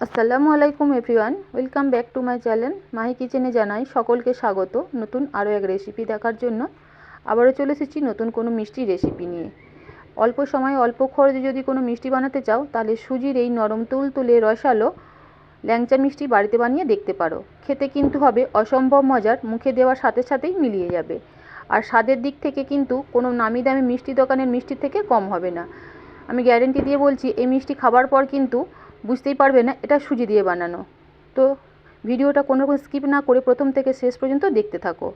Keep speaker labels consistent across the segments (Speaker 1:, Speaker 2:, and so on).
Speaker 1: আসসালামু আলাইকুম everyone, welcome back to my channel Mahi কিচেনে। জানাই সকলকে স্বাগত নতুন আরও এক রেসিপি দেখার জন্য। আবারও চলে এসেছি নতুন কোনো মিষ্টি রেসিপি নিয়ে। অল্প সময়ে অল্প খরচে যদি কোনো মিষ্টি বানাতে চাও, তাহলে সুজির এই নরম তুলতুলে রসালো ল্যাংচা মিষ্টি বাড়িতে বানিয়ে দেখতে পারো। খেতে কিন্তু হবে অসম্ভব মজার, মুখে দেওয়ার সাথে সাথেই মিলিয়ে যাবে। আর স্বাদের দিক থেকে কিন্তু কোনো নামি দামি মিষ্টি দোকানের মিষ্টির থেকে কম হবে না। আমি গ্যারেন্টি দিয়ে বলছি, এই মিষ্টি খাবার পর কিন্তু বুঝতেই পারবে না এটা সুজি দিয়ে বানানো। তো ভিডিওটা কোনো রকম স্কিপ না করে প্রথম থেকে শেষ পর্যন্ত দেখতে থাকো।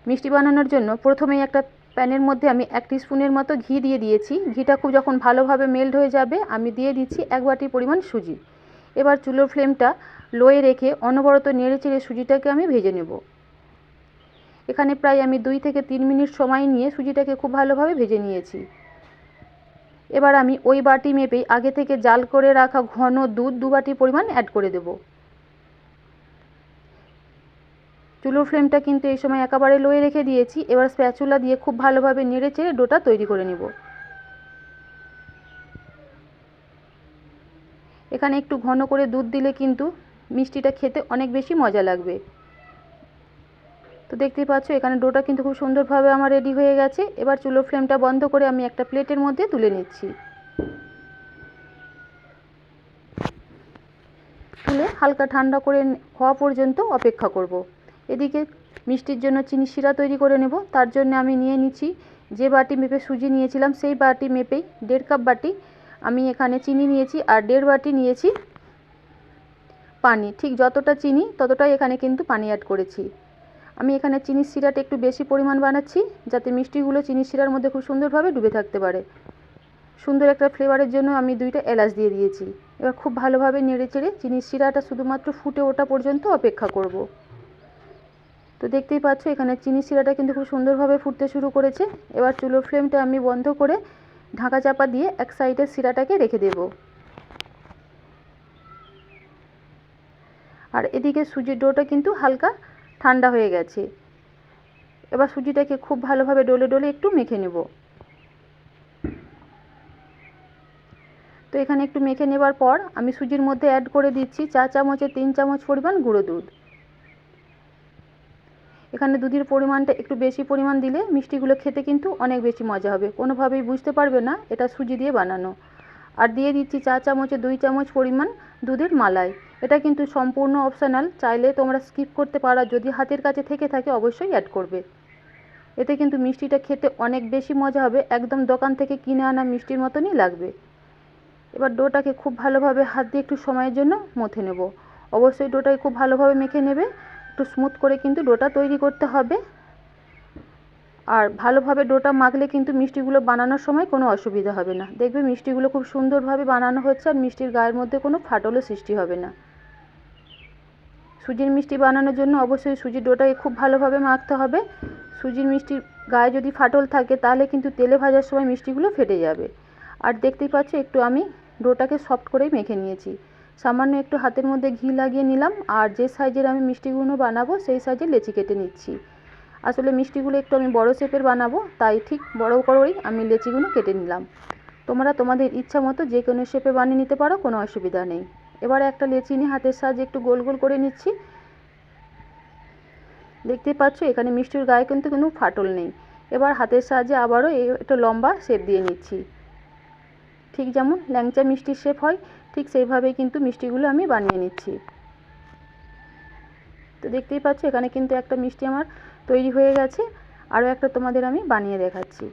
Speaker 1: মিষ্টি বানানোর জন্য প্রথমেই একটা প্যানের মধ্যে আমি 1 টিস্পুনের মতো ঘি দিয়ে দিয়েছি। ঘিটা খুব যখন ভালোভাবে মেল্ট হয়ে যাবে, আমি দিয়ে দিচ্ছি 1 বাটি পরিমাণ সুজি। এবার চুলোর ফ্লেমটা লোয়ে রেখে অনবরত নেড়ে চেড়ে সুজিটাকে আমি ভেজে নেব। এখানে প্রায় আমি 2 থেকে 3 মিনিট সময় নিয়ে সুজিটাকে খুব ভালোভাবে ভেজে নিয়েছি। এবার আমি ওই বাটি মেপেই আগে থেকে জাল করে রাখা ঘন দুধ 2 বাটি পরিমাণ অ্যাড করে দেব। চুলোর ফ্লেমটা কিন্তু এই সময় একেবারে লোয়ে রেখে দিয়েছি। এবার স্প্যাচুলা দিয়ে খুব ভালোভাবে নেড়ে চেড়ে ডোটা তৈরি করে নেব। এখানে একটু ঘন করে দুধ দিলে কিন্তু মিষ্টিটা খেতে অনেক বেশি মজা লাগবে। তো দেখতেই পাচ্ছ এখানে ডোটা কিন্তু খুব সুন্দরভাবে আমার রেডি হয়ে গেছে। এবার চুলোর ফ্লেমটা বন্ধ করে আমি একটা প্লেটের মধ্যে তুলে নিচ্ছি। তুলে হালকা ঠান্ডা করে হওয়া পর্যন্ত অপেক্ষা করব। এদিকে মিষ্টির জন্য চিনি শিরা তৈরি করে নেব। তার জন্য আমি নিয়ে নিচ্ছি, যে বাটি মেপে সুজি নিয়েছিলাম সেই বাটি মেপেই 1.5 কাপ বাটি আমি এখানে চিনি নিয়েছি, আর 1.5 বাটি নিয়েছি পানি। ঠিক যতটা চিনি ততটাই এখানে কিন্তু পানি অ্যাড করেছি। আমি এখানে চিনির শিরাটা একটু বেশি পরিমাণ বানাচ্ছি, যাতে মিষ্টিগুলো চিনির শিরার মধ্যে খুব সুন্দরভাবে ডুবে থাকতে পারে। সুন্দর একটা ফ্লেভারের জন্য আমি 2টা এলাচ দিয়ে দিয়েছি। এবার খুব ভালোভাবে নেড়ে চেড়ে চিনির শিরাটা শুধুমাত্র ফুটে ওঠা পর্যন্ত অপেক্ষা করব। তো দেখতেই পাচ্ছ এখানে চিনির শিরাটা কিন্তু খুব সুন্দরভাবে ফুটতে শুরু করেছে। এবার চুলোর ফ্লেমটা আমি বন্ধ করে ঢাকা চাপা দিয়ে এক সাইডে শিরাটাকে রেখে দেব। আর এদিকে সুজির ডোটা কিন্তু হালকা ঠান্ডা হয়ে গেছে। এবার সুজিটাকে খুব ভালোভাবে ডলে ডলে একটু মেখে নেব। তো এখানে একটু মেখে নেবার পর আমি সুজির মধ্যে অ্যাড করে দিচ্ছি 4 চামচে 3 চামচ পরিমাণ গুঁড়ো দুধ। এখানে দুধের পরিমাণটা একটু বেশি পরিমাণ দিলে মিষ্টিগুলো খেতে কিন্তু অনেক বেশি মজা হবে, কোনোভাবেই বুঝতে পারবে না এটা সুজি দিয়ে বানানো। আর দিয়ে দিচ্ছি 4 চামচে 2 চামচ পরিমাণ দুধের মালাই। এটা কিন্তু সম্পূর্ণ অপশনাল, চাইলে তোমরা স্কিপ করতে পারো, যদি হাতের কাছে থেকে থাকে অবশ্যই অ্যাড করবে। এতে কিন্তু মিষ্টিটা খেতে অনেক বেশি মজা হবে, একদম দোকান থেকে কিনে আনা মিষ্টির মতনই লাগবে। এবার ডোটাকে খুব ভালোভাবে হাত দিয়ে একটু সময়ের জন্য মথে নেব। অবশ্যই ডোটাকে খুব ভালোভাবে মেখে নেবে, একটু স্মুথ করে কিন্তু ডোটা তৈরি করতে হবে। আর ভালোভাবে ডোটা মাখলে কিন্তু মিষ্টিগুলো বানানোর সময় কোনো অসুবিধা হবে না। দেখবে মিষ্টিগুলো খুব সুন্দরভাবে বানানো হচ্ছে, আর মিষ্টির গায়ের মধ্যে কোনো ফাটলও সৃষ্টি হবে না। সুজির মিষ্টি বানানোর জন্য অবশ্যই সুজির ডোটাকে খুব ভালোভাবে মাখতে হবে। সুজির মিষ্টির গায়ে যদি ফাটল থাকে তাহলে কিন্তু তেলে ভাজার সময় মিষ্টিগুলো ফেটে যাবে। আর দেখতেই পাচ্ছ একটু আমি ডোটাকে সফট করেই মেখে নিয়েছি। সামান্য একটু হাতের মধ্যে ঘি লাগিয়ে নিলাম, আর যে সাইজের আমি মিষ্টিগুলো বানাবো সেই সাইজের লেচি কেটে নিচ্ছি। আসলে মিষ্টিগুলো একটু আমি বড় শেপের বানাবো, তাই ঠিক বড় করেই আমি লেচিগুলো কেটে নিলাম। তোমরা তোমাদের ইচ্ছা মতো যে কোনো শেপে বানিয়ে নিতে পারো, কোনো অসুবিধা নেই। এবার একটা লেচি নিয়ে হাতের সাহায্যে একটু গোল গোল করে নিচ্ছি। দেখতেই পাচ্ছ এখানে মিষ্টির গায়ে কিন্তু কোনো ফাটল নেই। এবার হাতের সাহায্যে আবারও একটু লম্বা শেপ দিয়ে নিচ্ছি। ঠিক যেমন ল্যাংচা মিষ্টির শেপ হয়, ঠিক সেইভাবেই কিন্তু মিষ্টিগুলো আমি বানিয়ে নিচ্ছি। তো দেখতেই পাচ্ছ এখানে কিন্তু একটা মিষ্টি আমার তৈরি হয়ে গেছে। আরও একটা তোমাদের আমি বানিয়ে দেখাচ্ছি।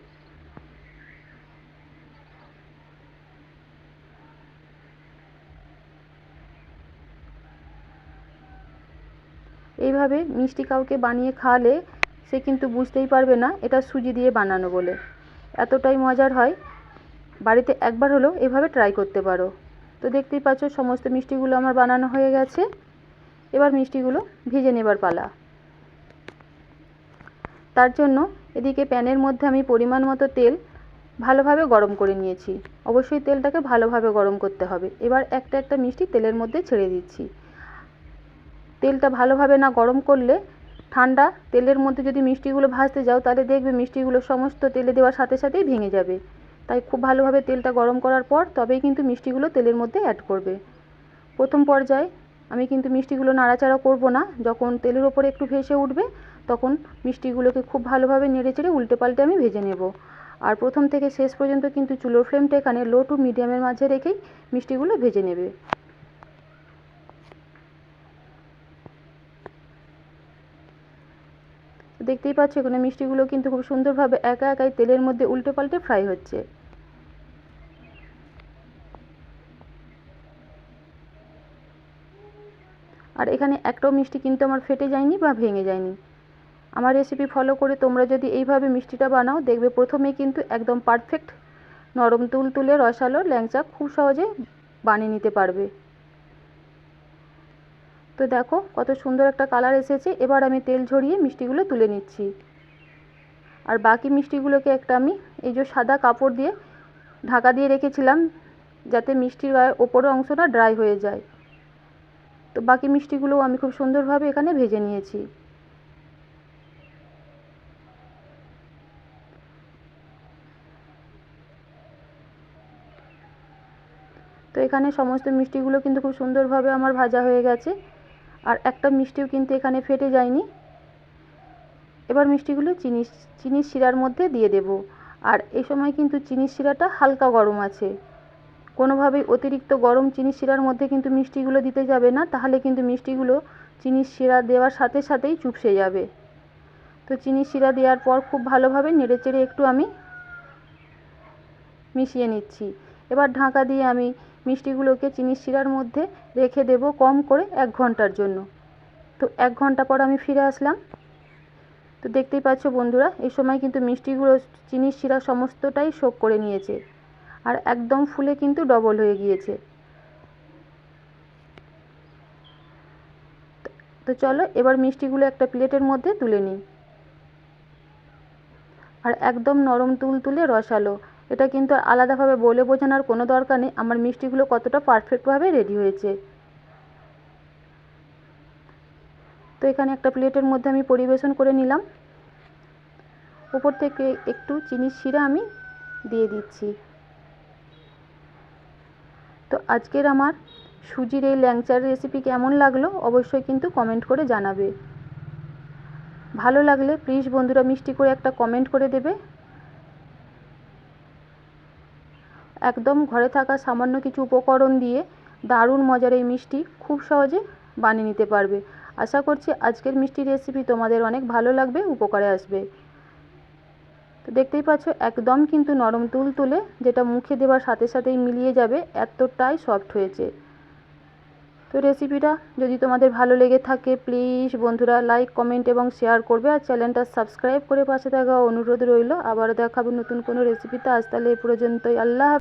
Speaker 1: এইভাবে মিষ্টি কাউকে বানিয়ে খাওয়ালে সে কিন্তু বুঝতেই পারবে না এটা সুজি দিয়ে বানানো বলে, এতটাই মজার হয়। বাড়িতে একবার হলেও এভাবে ট্রাই করতে পারো। তো দেখতেই পাচ্ছ সমস্ত মিষ্টিগুলো আমার বানানো হয়ে গেছে। এবার মিষ্টিগুলো ভেজে নেবার পালা। তার জন্য এদিকে প্যানের মধ্যে আমি পরিমাণ মতো তেল ভালোভাবে গরম করে নিয়েছি। অবশ্যই তেলটাকে ভালোভাবে গরম করতে হবে। এবার একটা একটা মিষ্টি তেলের মধ্যে ছেড়ে দিচ্ছি। তেলটা ভালোভাবে না গরম করলে ঠান্ডা তেলের মধ্যে যদি মিষ্টিগুলো ভাজতে যাও, তাহলে দেখবে মিষ্টিগুলো সমস্ত তেলে দেওয়ার সাথে সাথেই ভেঙে যাবে। তাই খুব ভালোভাবে তেলটা গরম করার পর তবেই কিন্তু মিষ্টিগুলো তেলের মধ্যে অ্যাড করবে। প্রথম পর্যায়ে আমি কিন্তু মিষ্টিগুলো নাড়াচাড়া করব না। যখন তেলের ওপরে একটু ভেসে উঠবে তখন মিষ্টিগুলোকে খুব ভালোভাবে নেড়েচেড়ে উল্টে পাল্টে আমি ভেজে নেব। আর প্রথম থেকে শেষ পর্যন্ত কিন্তু চুলোর ফ্লেমটা এখানে লো টু মিডিয়ামের মাঝে রেখেই মিষ্টিগুলো ভেজে নেবে। দেখতেই পাচ্ছ এখানে মিষ্টিগুলো কিন্তু খুব সুন্দরভাবে একা একাই তেলের মধ্যে উল্টে পাল্টে ফ্রাই হচ্ছে। আর এখানে একটাও মিষ্টি কিন্তু আমার ফেটে যায়নি বা ভেঙে যায়নি। আমার রেসিপি ফলো করে তোমরা যদি এইভাবে মিষ্টিটা বানাও দেখবে প্রথমেই কিন্তু একদম পারফেক্ট নরম তুলতুলে রসালো ল্যাংচা খুব সহজে বানিয়ে নিতে পারবে। তো দেখো কত সুন্দর একটা কালার এসেছে। এবার আমি তেল ঝরিয়ে মিষ্টিগুলো তুলে নিচ্ছি। আর বাকি মিষ্টিগুলোকে একটা আমি এই যে সাদা কাপড় দিয়ে ঢাকা দিয়ে রেখেছিলাম যাতে মিষ্টির গায়ের ওপরের অংশটা ড্রাই হয়ে যায়। তো বাকি মিষ্টিগুলোও আমি খুব সুন্দরভাবে এখানে ভেজে নিয়েছি। তো এখানে সমস্ত মিষ্টিগুলো কিন্তু খুব সুন্দরভাবে আমার ভাজা হয়ে গেছে। আর একটা মিষ্টিও কিন্তু এখানে ফেটে যায়নি। এবার মিষ্টিগুলো চিনির শিরার মধ্যে দিয়ে দেব। আর এই সময় কিন্তু চিনির শিরাটা হালকা গরম আছে, কোনোভাবেই অতিরিক্ত গরম চিনির শিরার মধ্যে কিন্তু মিষ্টিগুলো দিতে যাবে না, তাহলে কিন্তু মিষ্টিগুলো চিনির শিরা দেওয়ার সাথে সাথেই চুপসে যাবে। তো চিনির শিরা দেওয়ার পর খুব ভালোভাবে নেড়েচেড়ে একটু আমি মিশিয়ে নিচ্ছি। এবার ঢাকা দিয়ে আমি মিষ্টিগুলোকে চিনির শিরার মধ্যে রেখে দেব কম করে 1 ঘন্টার জন্য। তো 1 ঘন্টা পর আমি ফিরে আসলাম। তো দেখতেই পাচ্ছ বন্ধুরা এই সময় কিন্তু মিষ্টিগুলো চিনির শিরা সমস্তটাই শোক করে নিয়েছে আর একদম ফুলে কিন্তু ডবল হয়ে গিয়েছে। তো চলো এবার মিষ্টিগুলো একটা প্লেটের মধ্যে তুলে নিই। আর একদম নরম তুলতুলে রসালো, এটা কিন্তু আলাদাভাবে বলে বোঝানোর কোনো দরকার নেই আমার মিষ্টিগুলো কতটা পারফেক্টভাবে রেডি হয়েছে। তো এখানে একটা প্লেটের মধ্যে আমি পরিবেশন করে নিলাম। উপর থেকে একটু চিনির শিরা আমি দিয়ে দিচ্ছি। তো আজকের আমার সুজির এই ল্যাংচার রেসিপি কেমন লাগলো অবশ্যই কিন্তু কমেন্ট করে জানাবে। ভালো লাগলে প্লিজ বন্ধুরা মিষ্টি করে একটা কমেন্ট করে দেবে। একদম ঘরে থাকা সামান্য কিছু উপকরণ দিয়ে দারুণ মজার এই মিষ্টি খুব সহজে বানিয়ে নিতে পারবে। আশা করছি আজকের মিষ্টি রেসিপি তোমাদের অনেক ভালো লাগবে, উপকারে আসবে। তো দেখতেই পাচ্ছ একদম কিন্তু নরম তুলতুলে, যেটা মুখে দেওয়ার সাথে সাথেই মিলিয়ে যাবে, এতটাই সফট হয়েছে। তো রেসিপিটা যদি তোমাদের ভালো লেগে থাকে প্লিজ বন্ধুরা লাইক কমেন্ট এবং শেয়ার করবে আর চ্যানেলটা সাবস্ক্রাইব করে পাশে থাকা অনুরোধ রইল। আবার দেখাবো নতুন কোনো রেসিপিতে। আজ তাহলে এই পর্যন্তই। আল্লাহ।